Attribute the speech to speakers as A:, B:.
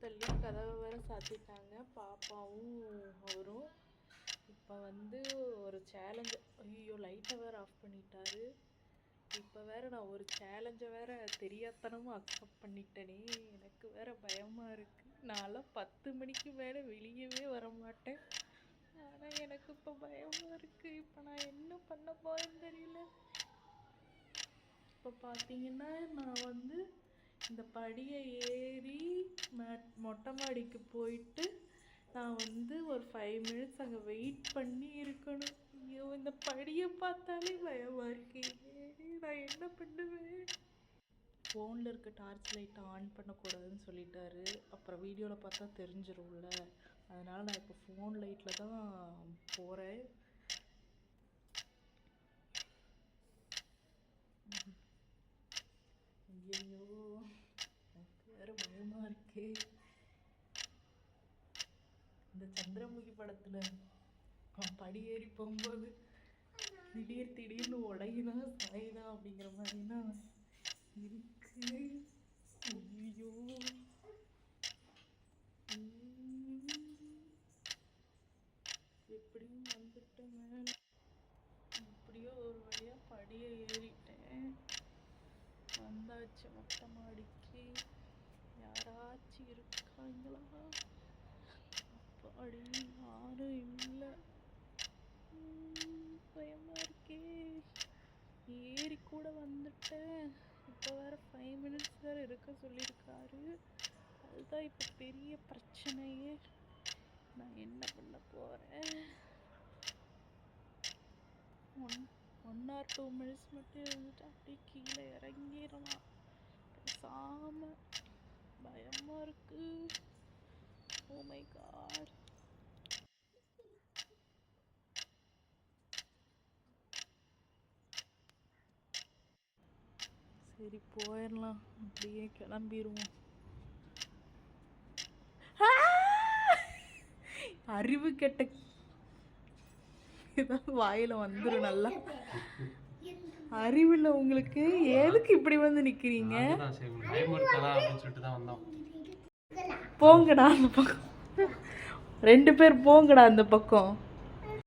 A: சொல்லி கதவை வேற சாத்திட்டாங்க பாப்பாவும் அவரும். இப்போ வந்து ஒரு சேலஞ்சு, ஐயோ லைட்டை வேற ஆஃப் பண்ணிட்டாரு. இப்போ வேற நான் ஒரு சேலஞ்சை வேற தெரியாதனமாக அக்செப்ட் பண்ணிட்டேனே, எனக்கு வேற பயமாக இருக்குது. நான்லாம் 10 மணிக்கு மேலே வெளியவே வர மாட்டேன். ஆனால் எனக்கு இப்போ பயமாக இருக்குது. இப்போ நான் என்ன பண்ண போறேன்னு தெரியல. இப்போ பார்த்தீங்கன்னா நான் வந்து இந்த படியை ஏறி மொட்டை மாடிக்கு போயிட்டு நான் வந்து ஒரு 5 மினிட்ஸ் அங்கே வெயிட் பண்ணி இருக்கணும். ஐயோ இந்த படியை பார்த்தாலே பயமாக இருக்கே, நான் என்ன பண்ணுவேன்? ஃபோனில் இருக்க டார்ச் லைட்டை ஆன் பண்ணக்கூடாதுன்னு சொல்லிட்டாரு. அப்புறம் வீடியோவில் பார்த்தா தெரிஞ்சிரும்ல, அதனால் நான் இப்போ ஃபோன் லைட்டில் தான் போகிறேன். ஐயோ எனக்கு வேறு பயமாக இருக்கே. இந்த சந்திரமுகி படத்தில் படி ஏறி போகும்போது திடீர்னு உடையுதா சாயுதா அப்படிங்கிற மாதிரினா இருக்கு. ஐயோ எப்படியும் வந்துட்டேன் மேலே. எப்படியோ ஒரு வழியாக படியை ஏறிட்டேன், வந்தாச்சு மொட்டை மாடிக்கு. யாராச்சும் இருக்காங்களா? அப்பாடி யாரும் இல்லை. பயமா இருக்கே. ஏறி கூட வந்துட்டேன். இப்போ வேற 5 மினிட்ஸ் வேற இருக்க சொல்லியிருக்காரு. அதுதான் இப்போ பெரிய பிரச்சனையே. நான் என்ன பண்ண போறேன்? 1 or 2 மினிட்ஸ் மட்டும் இருந்துட்டு அப்படியே கீழே இறங்கிடலாம் பேசாம. பயமா இருக்கு. Oh my God. சரி போயிடலாம், அப்படியே கிளம்பிடுவோம். அறிவு கெட்ட ஏதாவது வாயில வந்துடும். நல்லா அறிவில்லை உங்களுக்கு, எதுக்கு இப்படி வந்து நிக்கிறீங்க? போங்கடா அந்த பக்கம், 2 பேர் போங்கடா அந்த பக்கம்.